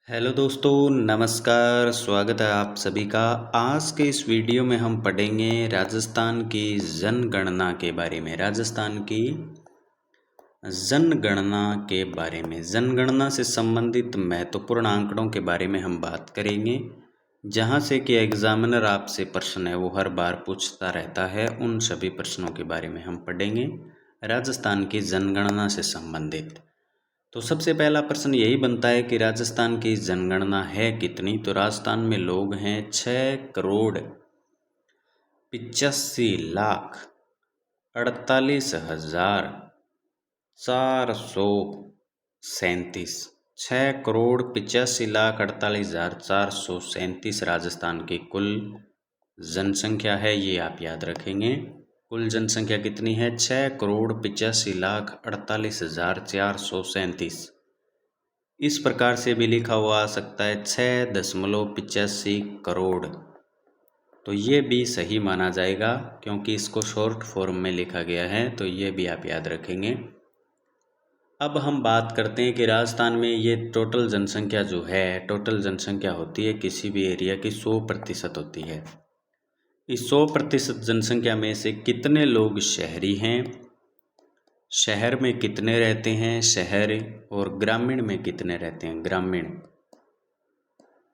Hello दोस्तों, नमस्कार। स्वागत है आप सभी का। आज के इस वीडियो में हम पढ़ेंगे राजस्थान की जनगणना के बारे में। राजस्थान की जनगणना के बारे में, जनगणना से संबंधित महत्वपूर्ण आंकड़ों के बारे में हम बात करेंगे, जहां से कि एग्जामिनर आपसे प्रश्न है वो हर बार पूछता रहता है। उन सभी प्रश्नों के बारे में हम पढ़ेंगे राजस्थान की जनगणना से संबंधित। तो सबसे पहला प्रश्न यही बनता है कि राजस्थान की जनगणना है कितनी। तो राजस्थान में लोग हैं 6,85,48,437। 6,85,48,437 राजस्थान की कुल जनसंख्या है, ये आप याद रखेंगे। कुल जनसंख्या कितनी है? 6,85,48,437। इस प्रकार से भी लिखा हुआ आ सकता है 6.85 करोड़। तो ये भी सही माना जाएगा क्योंकि इसको शॉर्ट फॉर्म में लिखा गया है, तो ये भी आप याद रखेंगे। अब हम बात करते हैं कि राजस्थान में ये टोटल जनसंख्या जो है, टोटल जनसंख्या होती है किसी भी एरिया की 100% होती है। इस 100% जनसंख्या में से कितने लोग शहरी हैं, शहर में कितने रहते हैं शहर, और ग्रामीण में कितने रहते हैं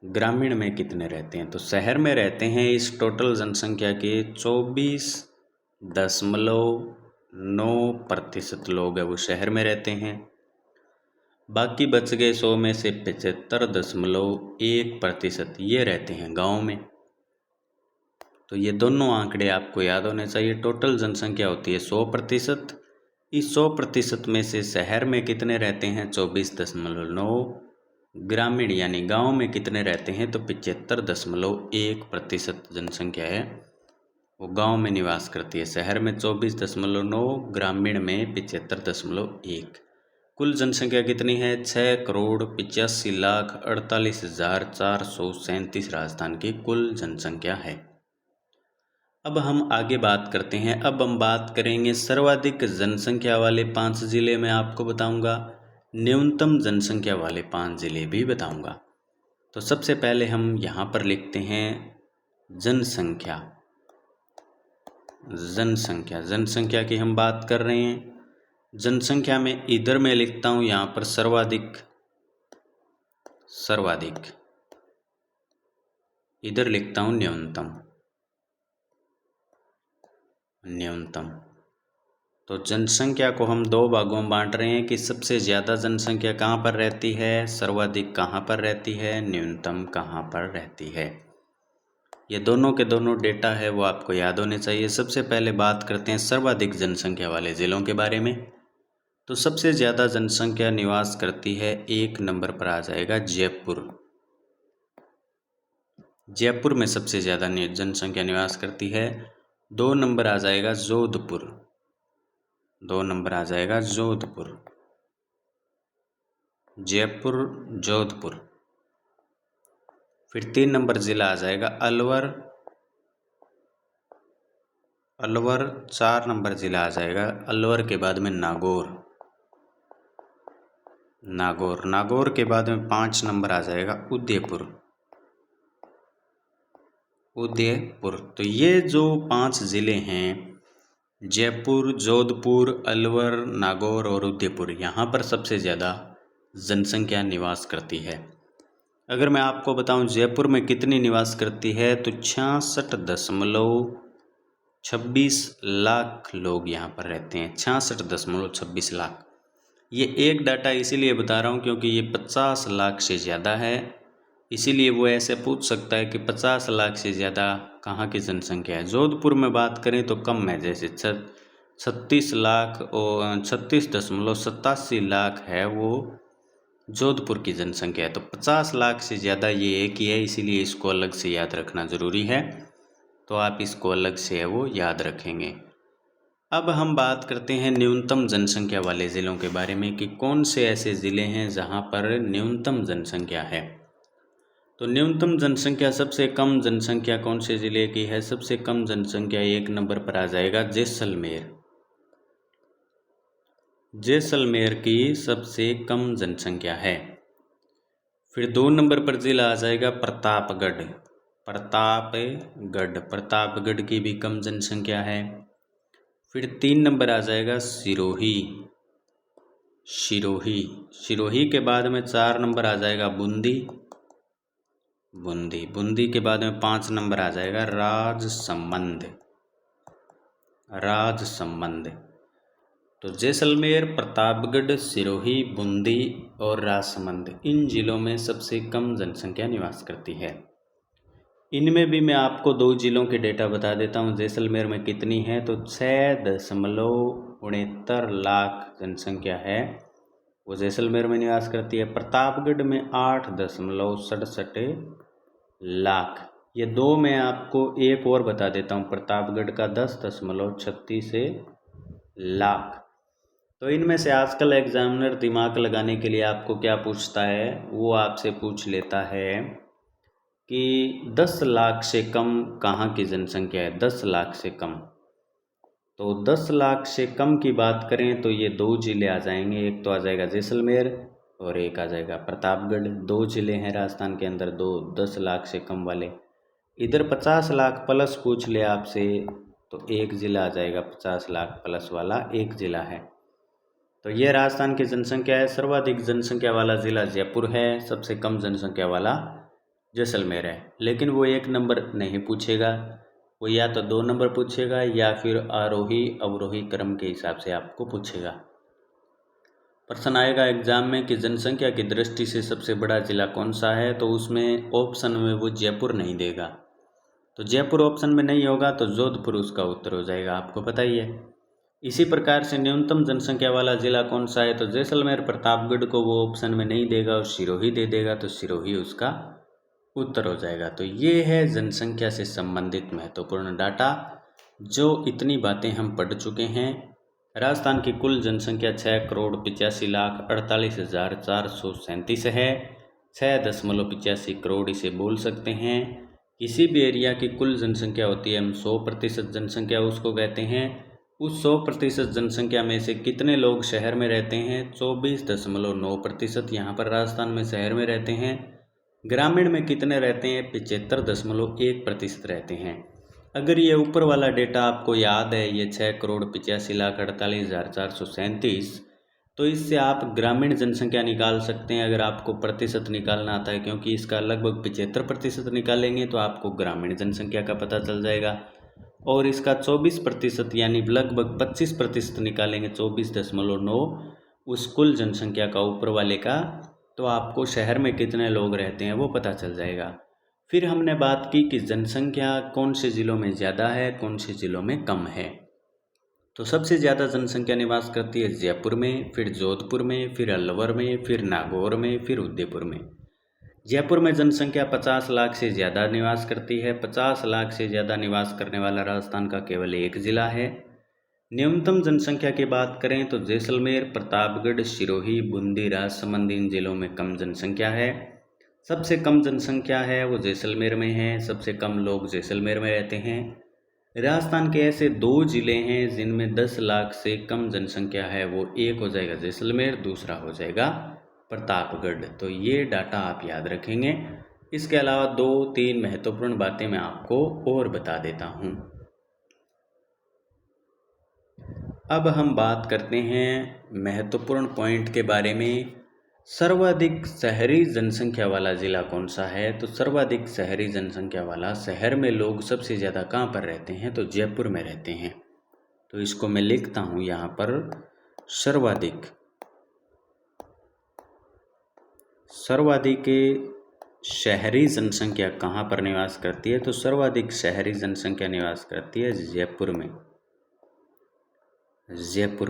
ग्रामीण में कितने रहते हैं। तो शहर में रहते हैं इस टोटल जनसंख्या के 24.9% लोग हैं, वो शहर में रहते हैं। बाकी बच गए 100 में से 75.1% ये रहते हैं गाँव में। तो ये दोनों आंकड़े आपको याद होने चाहिए। टोटल जनसंख्या होती है 100%। इस 100% में से शहर में कितने रहते हैं 24.9, ग्रामीण यानी गांव में कितने रहते हैं तो 75.1% जनसंख्या है वो गांव में निवास करती है। शहर में 24.9, ग्रामीण में 75.1। कुल जनसंख्या कितनी है? 6,85,48,437 राजस्थान की कुल जनसंख्या है। अब हम आगे बात करते हैं। अब हम बात करेंगे सर्वाधिक जनसंख्या वाले 5 जिले मैं आपको बताऊंगा, न्यूनतम जनसंख्या वाले 5 जिले भी बताऊंगा। तो सबसे पहले हम यहाँ पर लिखते हैं जनसंख्या। जनसंख्या की हम बात कर रहे हैं। जनसंख्या में इधर मैं लिखता हूँ यहाँ पर सर्वाधिक, इधर लिखता हूँ न्यूनतम। तो जनसंख्या को हम 2 भागों में बांट रहे हैं कि सबसे ज़्यादा जनसंख्या कहाँ पर रहती है, सर्वाधिक कहाँ पर रहती है, न्यूनतम कहाँ पर रहती है। ये दोनों के दोनों डेटा है वो आपको याद होने चाहिए। सबसे पहले बात करते हैं सर्वाधिक जनसंख्या वाले ज़िलों के बारे में। तो सबसे ज़्यादा जनसंख्या निवास करती है, 1 नंबर पर आ जाएगा जयपुर। जयपुर में सबसे ज़्यादा जनसंख्या निवास करती है। 2 नंबर आ जाएगा जोधपुर। 2 नंबर आ जाएगा जोधपुर, जयपुर, जोधपुर। फिर 3 नंबर ज़िला आ जाएगा अलवर। 4 नंबर ज़िला आ जाएगा अलवर के बाद में नागौर के बाद में 5 नंबर आ जाएगा उदयपुर। तो ये जो 5 ज़िले हैं, जयपुर, जोधपुर, अलवर, नागौर और उदयपुर, यहाँ पर सबसे ज़्यादा जनसंख्या निवास करती है। अगर मैं आपको बताऊं जयपुर में कितनी निवास करती है तो 66.26 लाख लोग यहाँ पर रहते हैं। 66.26 लाख। ये एक डाटा इसीलिए बता रहा हूँ क्योंकि ये 50 लाख से ज़्यादा है, इसीलिए वो ऐसे पूछ सकता है कि 50 लाख से ज़्यादा कहाँ की जनसंख्या है। जोधपुर में बात करें तो कम है, जैसे 36 लाख और 36.87 लाख है वो जोधपुर की जनसंख्या है। तो 50 लाख से ज़्यादा ये एक ही है, इसीलिए इसको अलग से याद रखना ज़रूरी है। तो आप इसको अलग से है वो याद रखेंगे। अब हम बात करते हैं न्यूनतम जनसंख्या वाले ज़िलों के बारे में कि कौन से ऐसे ज़िले हैं जहाँ पर न्यूनतम जनसंख्या है। तो न्यूनतम जनसंख्या, सबसे कम जनसंख्या कौन से ज़िले की है? सबसे कम जनसंख्या 1 नंबर पर आ जाएगा जैसलमेर। जैसलमेर की सबसे कम जनसंख्या है। फिर 2 नंबर पर जिला आ जाएगा प्रतापगढ़। प्रतापगढ़ की भी कम जनसंख्या है। फिर 3 नंबर आ जाएगा सिरोही। सिरोही के बाद में 4 नंबर आ जाएगा बूंदी। बूंदी के बाद में 5 नंबर आ जाएगा राजसमंद। तो जैसलमेर, प्रतापगढ़, सिरोही, बूंदी और राजसमंद इन जिलों में सबसे कम जनसंख्या निवास करती है। इनमें भी मैं आपको 2 जिलों के डेटा बता देता हूँ। जैसलमेर में कितनी है तो 6.69 लाख जनसंख्या है, वो जैसलमेर में निवास करती है। प्रतापगढ़ में 8.67 लाख। ये 2 मैं आपको एक और बता देता हूँ, प्रतापगढ़ का 10.36 लाख। तो इनमें से आजकल एग्जामिनर दिमाग लगाने के लिए आपको क्या पूछता है, वो आपसे पूछ लेता है कि 10 लाख से कम कहाँ की जनसंख्या है। 10 लाख से कम, तो 10 लाख से कम की बात करें तो ये 2 जिले आ जाएंगे। एक तो आ जाएगा जैसलमेर और एक आ जाएगा प्रतापगढ़। 2 जिले हैं राजस्थान के अंदर, 10 लाख से कम वाले। इधर 50 लाख प्लस पूछ ले आपसे तो एक जिला आ जाएगा, 50 लाख प्लस वाला एक जिला है। तो ये राजस्थान की जनसंख्या है। सर्वाधिक जनसंख्या वाला ज़िला जयपुर है, सबसे कम जनसंख्या वाला जैसलमेर है। लेकिन वो 1 नंबर नहीं पूछेगा, वो या तो 2 नंबर पूछेगा या फिर आरोही अवरोही क्रम के हिसाब से आपको पूछेगा। प्रश्न आएगा एग्जाम में कि जनसंख्या की दृष्टि से सबसे बड़ा ज़िला कौन सा है, तो उसमें ऑप्शन में वो जयपुर नहीं देगा। तो जयपुर ऑप्शन में नहीं होगा तो जोधपुर उसका उत्तर हो जाएगा, आपको पता ही है। इसी प्रकार से न्यूनतम जनसंख्या वाला ज़िला कौन सा है, तो जैसलमेर प्रतापगढ़ को वो ऑप्शन में नहीं देगा और सिरोही दे देगा, तो सिरोही उसका उत्तर हो जाएगा। तो ये है जनसंख्या से संबंधित महत्वपूर्ण डाटा। जो इतनी बातें हम पढ़ चुके हैं। राजस्थान की कुल जनसंख्या 6,48,48,437 है। 6.85 करोड़ इसे बोल सकते हैं। किसी भी एरिया की कुल जनसंख्या होती है, हम 100% जनसंख्या उसको कहते हैं। उस 100% जनसंख्या में से कितने लोग शहर में रहते हैं, 24.9% यहाँ पर राजस्थान में शहर में रहते हैं। ग्रामीण में कितने रहते हैं, 75.1% रहते हैं। अगर ये ऊपर वाला डेटा आपको याद है, ये 6,85,48,437, तो इससे आप ग्रामीण जनसंख्या निकाल सकते हैं। अगर आपको प्रतिशत निकालना आता है, क्योंकि इसका लगभग 75% निकालेंगे तो आपको ग्रामीण जनसंख्या का पता चल जाएगा। और इसका 24% यानी लगभग 25% निकालेंगे, 24.9 उस कुल जनसंख्या का ऊपर वाले का, तो आपको शहर में कितने लोग रहते हैं वो पता चल जाएगा। फिर हमने बात की कि जनसंख्या कौन से ज़िलों में ज़्यादा है, कौन से ज़िलों में कम है। तो सबसे ज़्यादा जनसंख्या निवास करती है जयपुर में, फिर जोधपुर में, फिर अलवर में, फिर नागौर में, फिर उदयपुर में। जयपुर में जनसंख्या 50 लाख से ज़्यादा निवास करती है। 50 लाख से ज़्यादा निवास करने वाला राजस्थान का केवल एक ज़िला है। न्यूनतम जनसंख्या की बात करें तो जैसलमेर, प्रतापगढ़, सिरोही, बूंदी, राजसमंद इन जिलों में कम जनसंख्या है। सबसे कम जनसंख्या है वो जैसलमेर में है, सबसे कम लोग जैसलमेर में रहते हैं। राजस्थान के ऐसे 2 ज़िले हैं जिनमें 10 लाख से कम जनसंख्या है, वो एक हो जाएगा जैसलमेर, दूसरा हो जाएगा प्रतापगढ़। तो ये डाटा आप याद रखेंगे। इसके अलावा 2-3 महत्वपूर्ण बातें मैं आपको और बता देता हूँ। अब हम बात करते हैं महत्वपूर्ण पॉइंट के बारे में। सर्वाधिक शहरी जनसंख्या वाला ज़िला कौन सा है, तो सर्वाधिक शहरी जनसंख्या वाला, शहर में लोग सबसे ज़्यादा कहाँ पर रहते हैं, तो जयपुर में रहते हैं। तो इसको मैं लिखता हूँ यहाँ पर, सर्वाधिक शहरी जनसंख्या कहाँ पर निवास करती है, तो सर्वाधिक शहरी जनसंख्या निवास करती है जयपुर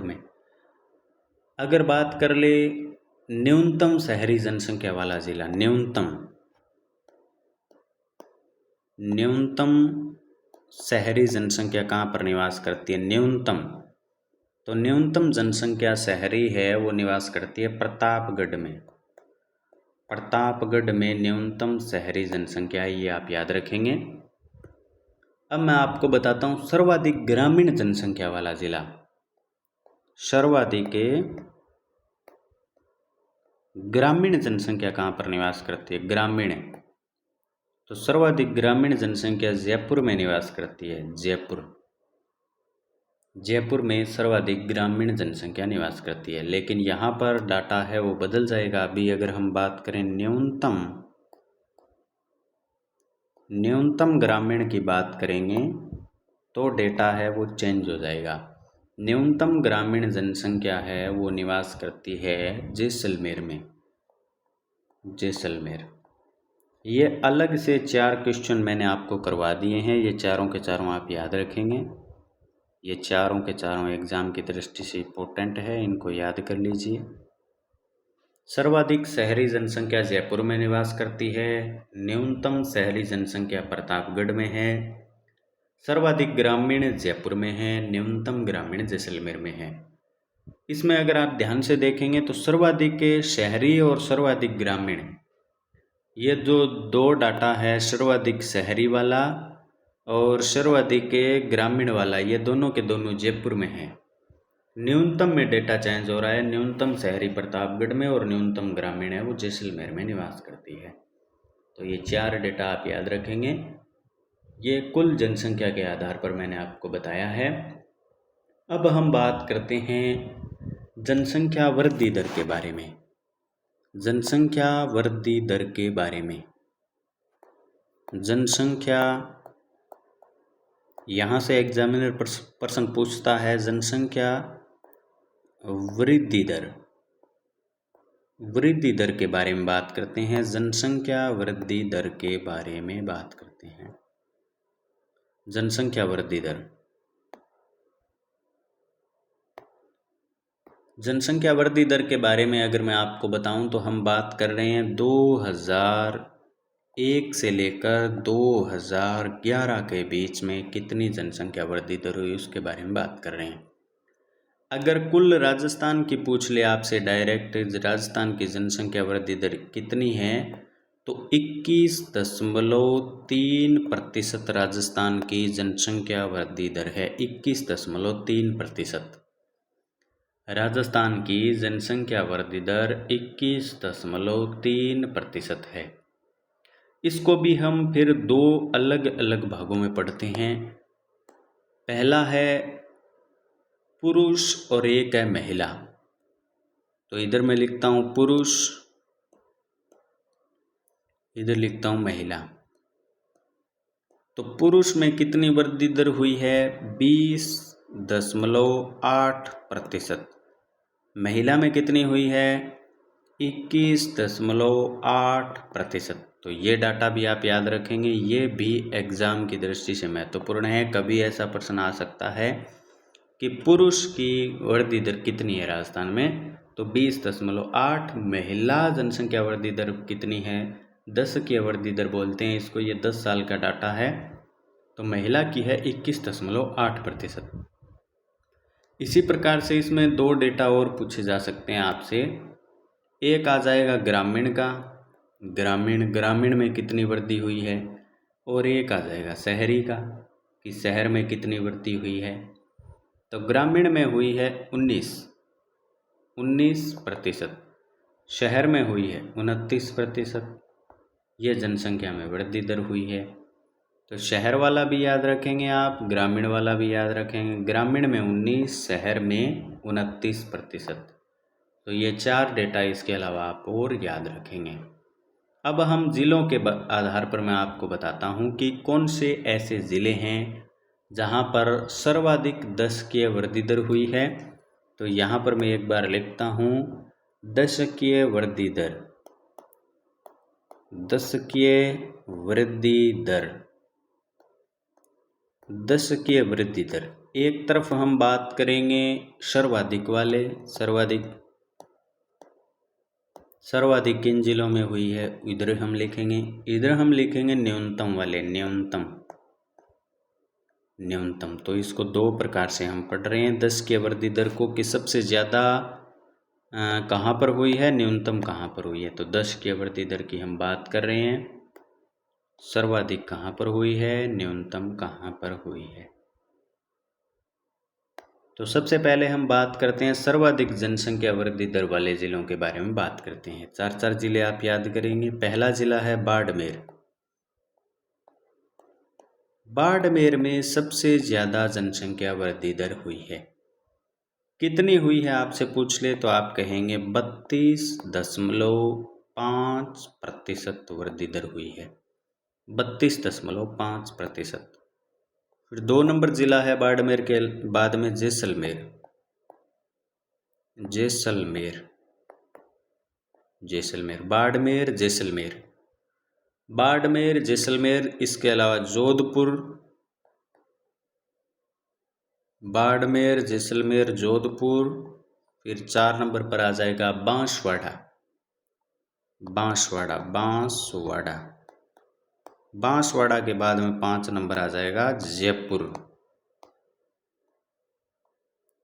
में। अगर बात कर ले न्यूनतम शहरी जनसंख्या वाला जिला, न्यूनतम शहरी जनसंख्या कहाँ पर निवास करती है, न्यूनतम, तो न्यूनतम जनसंख्या शहरी है वो निवास करती है प्रतापगढ़ में। प्रतापगढ़ में न्यूनतम शहरी जनसंख्या है, ये आप याद रखेंगे। अब मैं आपको बताता हूँ सर्वाधिक ग्रामीण जनसंख्या वाला जिला। सर्वाधिक ग्रामीण जनसंख्या कहाँ पर निवास करती है? ग्रामीण। तो सर्वाधिक ग्रामीण जनसंख्या जयपुर में निवास करती है। जयपुर, जयपुर में सर्वाधिक ग्रामीण जनसंख्या निवास करती है। लेकिन यहाँ पर डाटा है वो बदल जाएगा। अभी अगर हम बात करें न्यूनतम ग्रामीण की बात करेंगे तो डेटा है वो चेंज हो जाएगा। न्यूनतम ग्रामीण जनसंख्या है वो निवास करती है जैसलमेर में। जैसलमेर। ये अलग से 4 क्वेश्चन मैंने आपको करवा दिए हैं, ये चारों के चारों आप याद रखेंगे। ये चारों के चारों एग्ज़ाम की दृष्टि से इम्पोर्टेंट है, इनको याद कर लीजिए। सर्वाधिक शहरी जनसंख्या जयपुर में निवास करती है। न्यूनतम शहरी जनसंख्या प्रतापगढ़ में है। सर्वाधिक ग्रामीण जयपुर में है। न्यूनतम ग्रामीण जैसलमेर में है। इसमें अगर आप ध्यान से देखेंगे तो सर्वाधिक शहरी और सर्वाधिक ग्रामीण, ये जो दो डाटा है, सर्वाधिक शहरी वाला और सर्वाधिक ग्रामीण वाला, ये दोनों के दोनों जयपुर में है। न्यूनतम में डेटा चेंज हो रहा है। न्यूनतम शहरी प्रतापगढ़ में और न्यूनतम ग्रामीण है वो जैसलमेर में निवास करती है। तो ये 4 डेटा आप याद रखेंगे। ये कुल जनसंख्या के आधार पर मैंने आपको बताया है। अब हम बात करते हैं जनसंख्या वृद्धि दर के बारे में। जनसंख्या वृद्धि दर के बारे में। जनसंख्या, यहाँ से एग्जामिनर प्रश्न पूछता है जनसंख्या वृद्धि दर। वृद्धि दर के बारे में बात करते हैं। जनसंख्या वृद्धि दर के बारे में बात करते हैं। जनसंख्या वृद्धि दर। जनसंख्या वृद्धि दर के बारे में अगर मैं आपको बताऊं तो हम बात कर रहे हैं 2001 से लेकर 2011 के बीच में कितनी जनसंख्या वृद्धि दर हुई उसके बारे में बात कर रहे हैं। अगर कुल राजस्थान की पूछ ले आपसे डायरेक्ट, राजस्थान की जनसंख्या वृद्धि दर कितनी है, तो 21.3% राजस्थान की जनसंख्या वृद्धि दर है। 21.3%। राजस्थान की जनसंख्या वृद्धि दर 21.3% है। इसको भी हम फिर 2 अलग अलग भागों में पढ़ते हैं। पहला है पुरुष और एक है महिला। तो इधर मैं लिखता हूँ पुरुष, इधर लिखता हूँ महिला। तो पुरुष में कितनी वृद्धि दर हुई है? 20.8%। महिला में कितनी हुई है? 21.8%। तो ये डाटा भी आप याद रखेंगे, ये भी एग्ज़ाम की दृष्टि से महत्वपूर्ण है। कभी ऐसा प्रश्न आ सकता है कि पुरुष की वृद्धि दर कितनी है राजस्थान में, तो 20.8। महिला जनसंख्या वृद्धि दर कितनी है? 10 की वृद्धि दर बोलते हैं इसको, ये 10 साल का डाटा है। तो महिला की है 21.8%। इसी प्रकार से इसमें 2 डेटा और पूछे जा सकते हैं आपसे। एक आ जाएगा ग्रामीण का, ग्रामीण में कितनी वृद्धि हुई है, और एक आ जाएगा शहरी का कि शहर में कितनी वृद्धि हुई है। तो ग्रामीण में हुई है 19%, शहर में हुई है 29%। ये जनसंख्या में वृद्धि दर हुई है। तो शहर वाला भी याद रखेंगे आप, ग्रामीण वाला भी याद रखेंगे। ग्रामीण में 19, शहर में 29%। तो ये 4 डेटा इसके अलावा आप और याद रखेंगे। अब हम ज़िलों के आधार पर मैं आपको बताता हूँ कि कौन से ऐसे ज़िले हैं जहाँ पर सर्वाधिक 10 की वृद्धि दर हुई है। तो यहाँ पर मैं एक बार लिखता हूँ 10 की वृद्धि दर, 10 की वृद्धि दर, 10 की वृद्धि दर। एक तरफ हम बात करेंगे सर्वाधिक वाले, सर्वाधिक किन जिलों में हुई है इधर हम लिखेंगे। इधर हम लिखेंगे न्यूनतम वाले, न्यूनतम। तो इसको 2 प्रकार से हम पढ़ रहे हैं 10 की वृद्धि दर को कि सबसे ज़्यादा कहाँ पर हुई है, न्यूनतम कहाँ पर हुई है। तो 10 की वृद्धि दर की हम बात कर रहे हैं, सर्वाधिक कहाँ पर हुई है, न्यूनतम कहाँ पर हुई है। तो सबसे पहले हम बात करते हैं सर्वाधिक जनसंख्या वृद्धि दर वाले जिलों के बारे में बात करते हैं। 4 जिले आप याद करेंगे। पहला जिला है बाड़मेर। बाड़मेर में सबसे ज़्यादा जनसंख्या वृद्धि दर हुई है। कितनी हुई है आपसे पूछ ले तो आप कहेंगे 32.5% वृद्धि दर हुई है। 32.5%। फिर 2 नंबर जिला है बाड़मेर के बाद में जैसलमेर। जैसलमेर जैसलमेर बाड़मेर जैसलमेर बाड़मेर जैसलमेर। इसके अलावा जोधपुर, बाड़मेर जैसलमेर जोधपुर। फिर 4 नंबर पर आ जाएगा बांसवाड़ा। बांसवाड़ा बांसवाड़ा बांसवाड़ा के बाद में 5 नंबर आ जाएगा जयपुर।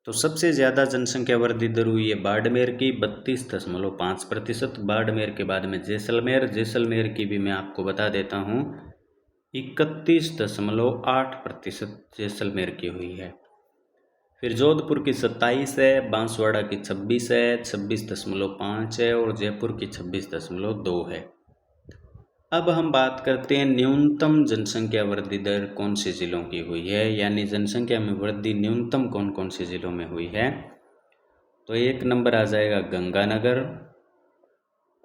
तो सबसे ज़्यादा जनसंख्या वृद्धि दर हुई है बाड़मेर की 32.5%। बाड़मेर के बाद में जैसलमेर। जैसलमेर की भी मैं आपको बता देता हूँ 31.8% जैसलमेर की हुई है। फिर जोधपुर की 27 है, बांसवाड़ा की 26 है, 26.5 है और जयपुर की 26.2 है। अब हम बात करते हैं न्यूनतम जनसंख्या वृद्धि दर कौन से जिलों की हुई है, यानी जनसंख्या में वृद्धि न्यूनतम कौन कौन से जिलों में हुई है। तो 1 नंबर आ जाएगा गंगानगर।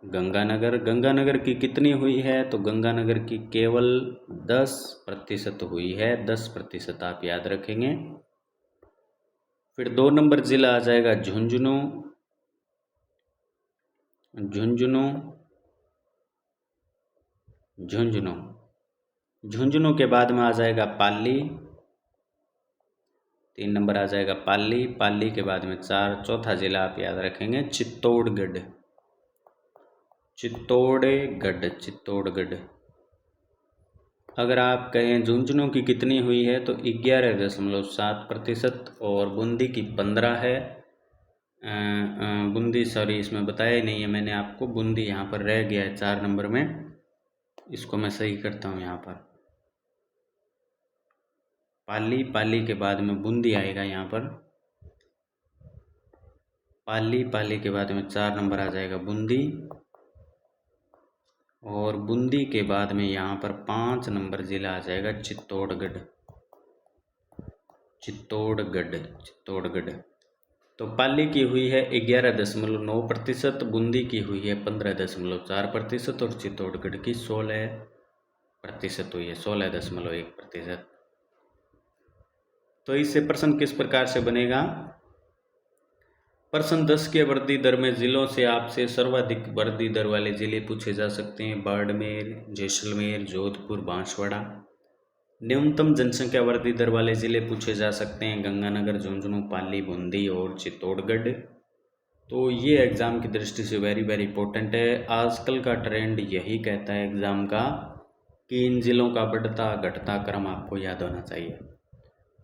गंगानगर गंगानगर की कितनी हुई है तो गंगानगर की केवल 10% हुई है। 10% आप याद रखेंगे। फिर 2 नंबर जिला आ जाएगा झुंझुनू। झुंझुनू झुंझुनू झुंझुनू के बाद में आ जाएगा पाली। 3 नंबर आ जाएगा पाली। पाली के बाद में चौथा जिला आप याद रखेंगे चित्तौड़गढ़। चित्तौड़गढ़ चित्तौड़गढ़। अगर आप कहें झुंझुनू की कितनी हुई है तो 11.7% और बूंदी की 15 है। बूंदी सॉरी इसमें बताया ही नहीं है मैंने आपको, बूंदी यहाँ पर रह गया है 4 नंबर में, इसको मैं सही करता हूँ। यहाँ पर पाली, पाली के बाद में बूंदी आएगा यहाँ पर। पाली, पाली के बाद में 4 नंबर आ जाएगा बूंदी और बूंदी के बाद में यहाँ पर 5 नंबर जिला आ जाएगा चित्तौड़गढ़। चित्तौड़गढ़ चित्तौड़गढ़। तो पाली की हुई है 11.9%, बूंदी की हुई है 15.4% और चित्तौड़गढ़ की 16% हुई है, 16.1%। तो इससे प्रश्न किस प्रकार से बनेगा। प्रश्न 10 के वृद्धि दर में जिलों से आपसे सर्वाधिक वृद्धि दर वाले जिले पूछे जा सकते हैं बाड़मेर, जैसलमेर, जोधपुर, बांसवाड़ा। न्यूनतम जनसंख्या वृद्धि दर वाले जिले पूछे जा सकते हैं गंगानगर, झुंझुनू, पाली, बूंदी और चित्तौड़गढ़। तो ये एग्ज़ाम की दृष्टि से वेरी वेरी इंपॉर्टेंट है। आजकल का ट्रेंड यही कहता है एग्ज़ाम का कि इन जिलों का बढ़ता घटता क्रम आपको याद होना चाहिए।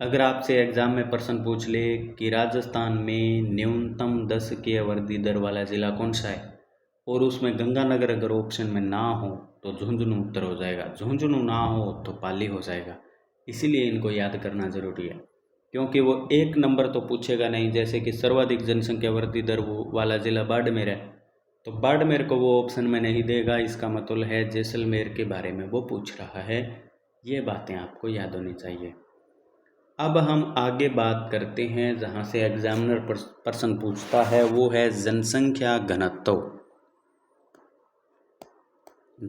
अगर आपसे एग्ज़ाम में प्रश्न पूछ ले कि राजस्थान में न्यूनतम 10 की वृद्धि दर वाला ज़िला कौन सा है और उसमें गंगानगर अगर ऑप्शन में ना हो तो झुंझुनू उत्तर हो जाएगा, झुंझुनू ना हो तो पाली हो जाएगा। इसीलिए इनको याद करना ज़रूरी है, क्योंकि वो 1 नंबर तो पूछेगा नहीं। जैसे कि सर्वाधिक जनसंख्या वृद्धि दर वाला ज़िला बाड़मेर है तो बाड़मेर को वो ऑप्शन में नहीं देगा, इसका मतलब है जैसलमेर के बारे में वो पूछ रहा है। ये बातें आपको याद होनी चाहिए। अब हम आगे बात करते हैं जहाँ से एग्जामिनर प्रश्न पूछता है, वो है जनसंख्या घनत्व।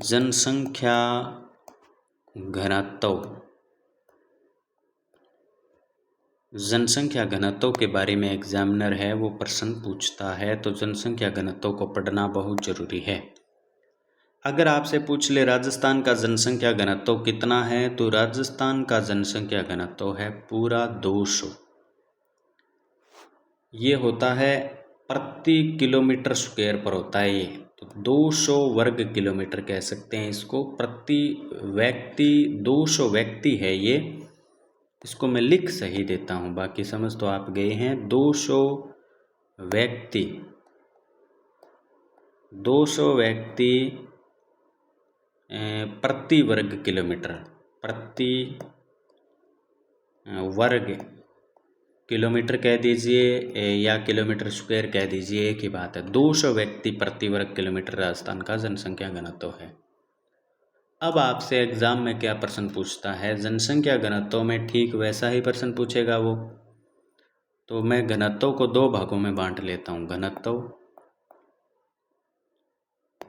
जनसंख्या घनत्व। जनसंख्या घनत्व के बारे में एग्जामिनर है वो प्रश्न पूछता है, तो जनसंख्या घनत्व को पढ़ना बहुत ज़रूरी है। अगर आपसे पूछ ले राजस्थान का जनसंख्या घनत्व कितना है तो राजस्थान का जनसंख्या घनत्व है पूरा 200। ये होता है प्रति किलोमीटर स्क्वायर पर होता है ये, तो 200 वर्ग किलोमीटर कह सकते हैं इसको। प्रति व्यक्ति 200 व्यक्ति है ये, इसको मैं लिख सही देता हूँ, बाकी समझ तो आप गए हैं। 200 व्यक्ति 200 व्यक्ति प्रति वर्ग किलोमीटर, प्रति वर्ग किलोमीटर कह दीजिए या किलोमीटर स्क्वायर कह दीजिए, एक ही बात है। 200 व्यक्ति प्रति वर्ग किलोमीटर राजस्थान का जनसंख्या घनत्व है। अब आपसे एग्जाम में क्या प्रश्न पूछता है, जनसंख्या घनत्व में ठीक वैसा ही प्रश्न पूछेगा वो। तो मैं घनत्व को दो भागों में बांट लेता हूँ।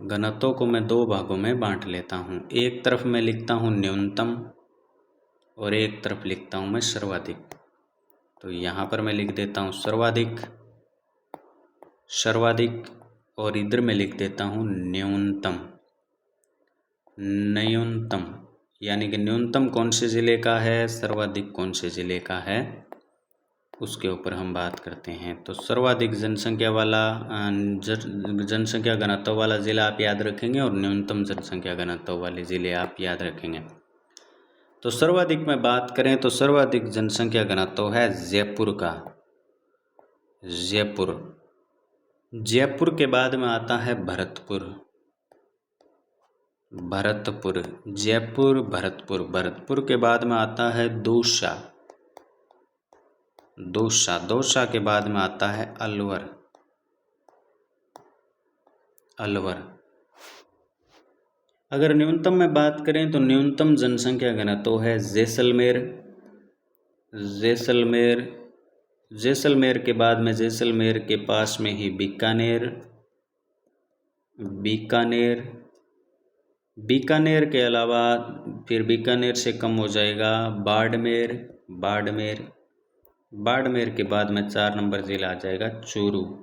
घनत्व को मैं दो भागों में बांट लेता हूँ। एक तरफ मैं लिखता हूँ न्यूनतम और एक तरफ लिखता हूँ मैं सर्वाधिक। तो यहाँ पर मैं लिख देता हूँ सर्वाधिक और इधर मैं लिख देता हूँ न्यूनतम। यानी कि न्यूनतम कौन से ज़िले का है, सर्वाधिक कौन से ज़िले का है, उसके ऊपर हम बात करते हैं। तो सर्वाधिक जनसंख्या वाला जनसंख्या घनत्व वाला ज़िला आप याद रखेंगे और न्यूनतम जनसंख्या घनत्व वाले ज़िले आप याद रखेंगे। तो सर्वाधिक में बात करें तो सर्वाधिक जनसंख्या घनत्व है जयपुर का। जयपुर के बाद में आता है भरतपुर। भरतपुर के बाद में आता है दौसा के बाद में आता है अलवर। अगर न्यूनतम में बात करें तो न्यूनतम जनसंख्या घनत्व है जैसलमेर के बाद में जैसलमेर के पास में ही बीकानेर के अलावा फिर बीकानेर से कम हो जाएगा बाड़मेर के बाद में 4 नंबर ज़िला आ जाएगा चूरू।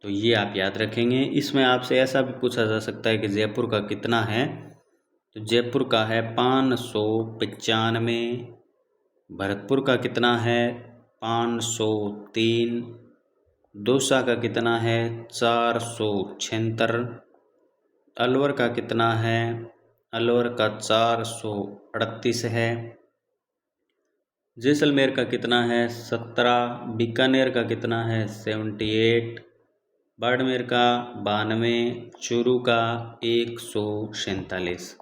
तो ये आप याद रखेंगे। इसमें आपसे ऐसा भी पूछा जा सकता है कि जयपुर का कितना है, तो जयपुर का है 595, भरतपुर का कितना है 503, दौसा का कितना है 476, अलवर का कितना है, अलवर का 438 है, जैसलमेर का कितना है 17, बीकानेर का कितना है 78, बाड़मेर का 92, चूरू का 147।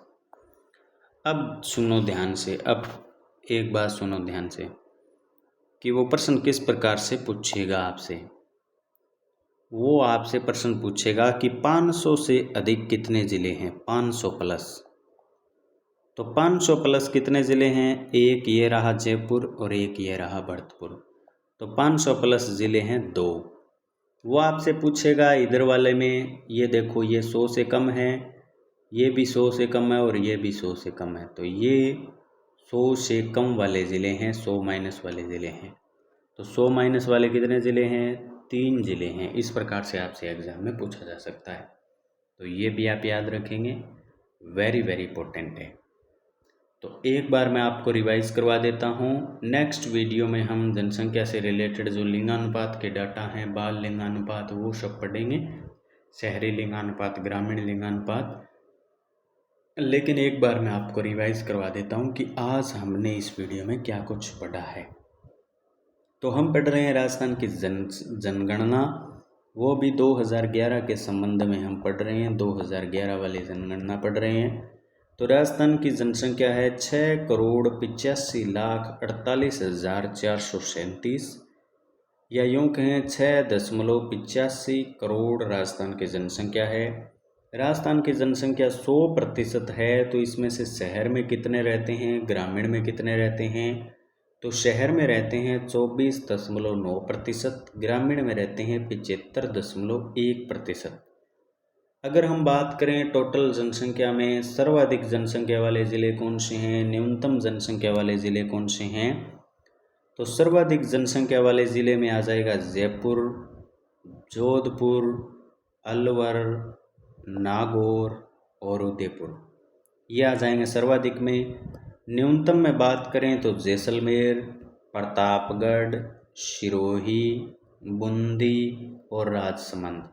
अब सुनो ध्यान से, अब एक बात सुनो ध्यान से कि वो प्रश्न किस प्रकार से पूछेगा आपसे। वो आपसे प्रश्न पूछेगा कि 500 से अधिक कितने ज़िले हैं, 500 प्लस। तो 500 प्लस कितने ज़िले हैं, एक ये रहा जयपुर और एक ये रहा भरतपुर। तो 500 प्लस ज़िले हैं 2। वो आपसे पूछेगा इधर वाले में, ये देखो ये 100 से कम है, ये भी 100 से कम है और ये भी 100 से कम है। तो ये 100 से कम वाले ज़िले हैं, 100 माइनस वाले ज़िले हैं। तो 100 माइनस वाले कितने ज़िले हैं, 3 ज़िले हैं। इस प्रकार से आपसे एग्ज़ाम में पूछा जा सकता है। तो ये भी आप याद रखेंगे, वेरी वेरी इंपॉर्टेंट है। तो एक बार मैं आपको रिवाइज़ करवा देता हूँ। नेक्स्ट वीडियो में हम जनसंख्या से रिलेटेड जो लिंगानुपात के डाटा हैं, बाल लिंगानुपात, वो सब पढ़ेंगे, शहरी लिंगानुपात, ग्रामीण लिंगानुपात। लेकिन एक बार मैं आपको रिवाइज़ करवा देता हूँ कि आज हमने इस वीडियो में क्या कुछ पढ़ा है। तो हम पढ़ रहे हैं राजस्थान की जनगणना, वो भी 2011 के संबंध में हम पढ़ रहे हैं, 2011 वाली जनगणना पढ़ रहे हैं। तो राजस्थान की जनसंख्या है 6,85,48,437, या यूँ कहें 6.85 करोड़ राजस्थान की जनसंख्या है। राजस्थान की जनसंख्या 100% है, तो इसमें से शहर में कितने रहते हैं, ग्रामीण में कितने रहते हैं। तो शहर में रहते हैं 24.9%, ग्रामीण में रहते हैं 75.1%। अगर हम बात करें टोटल जनसंख्या में, सर्वाधिक जनसंख्या वाले ज़िले कौन से हैं, न्यूनतम जनसंख्या वाले ज़िले कौन से हैं, तो सर्वाधिक जनसंख्या वाले ज़िले में आ जाएगा जयपुर, जोधपुर, अलवर, नागौर और उदयपुर, ये आ जाएंगे सर्वाधिक में। न्यूनतम में बात करें तो जैसलमेर, प्रतापगढ़, सिरोही, बूंदी और राजसमंद।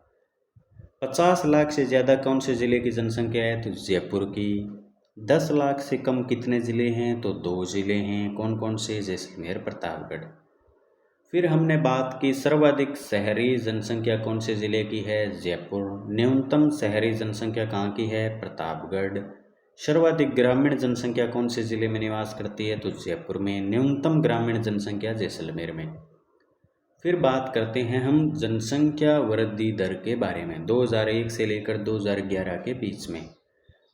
50 लाख से ज़्यादा कौन से ज़िले की जनसंख्या है, तो जयपुर की। 10 लाख से कम कितने ज़िले हैं, तो 2 ज़िले हैं। कौन कौन से, जैसलमेर, प्रतापगढ़। फिर हमने बात की सर्वाधिक शहरी जनसंख्या कौन से ज़िले की है, जयपुर। न्यूनतम शहरी जनसंख्या कहाँ की है, प्रतापगढ़। सर्वाधिक ग्रामीण जनसंख्या कौन से ज़िले में निवास करती है, तो जयपुर में। न्यूनतम ग्रामीण जनसंख्या जैसलमेर में। फिर बात करते हैं हम जनसंख्या वृद्धि दर के बारे में 2001 से लेकर 2011 के बीच में।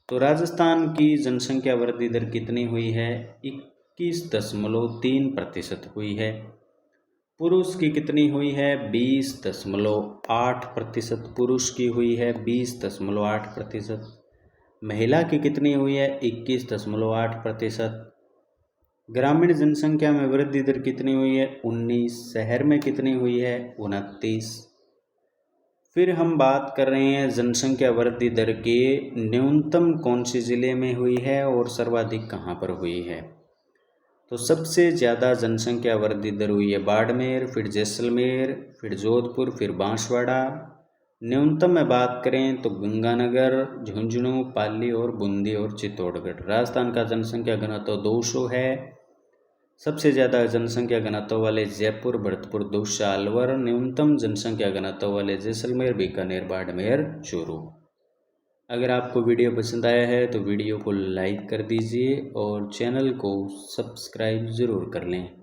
तो राजस्थान की जनसंख्या वृद्धि दर कितनी हुई है? 21.3% हुई है। पुरुष की कितनी हुई है? 20.8% पुरुष की हुई है, 20.8%। महिला की कितनी हुई है? 21.8%। ग्रामीण जनसंख्या में वृद्धि दर कितनी हुई है? 19। शहर में कितनी हुई है? 29। फिर हम बात कर रहे हैं जनसंख्या वृद्धि दर के न्यूनतम कौन से ज़िले में हुई है और सर्वाधिक कहाँ पर हुई है? तो सबसे ज़्यादा जनसंख्या वृद्धि दर हुई है बाड़मेर, फिर जैसलमेर, फिर जोधपुर, फिर बांसवाड़ा। न्यूनतम में बात करें तो गंगानगर, झुंझुनू, पाली और बूंदी और चित्तौड़गढ़। राजस्थान का जनसंख्या घनत्व 200 है। सबसे ज़्यादा जनसंख्या घनत्व वाले जयपुर, भरतपुर, दौसा, अलवर। न्यूनतम जनसंख्या घनत्व वाले जैसलमेर, बीकानेर, बाड़मेर, चूरू। अगर आपको वीडियो पसंद आया है तो वीडियो को लाइक कर दीजिए और चैनल को सब्सक्राइब ज़रूर कर लें।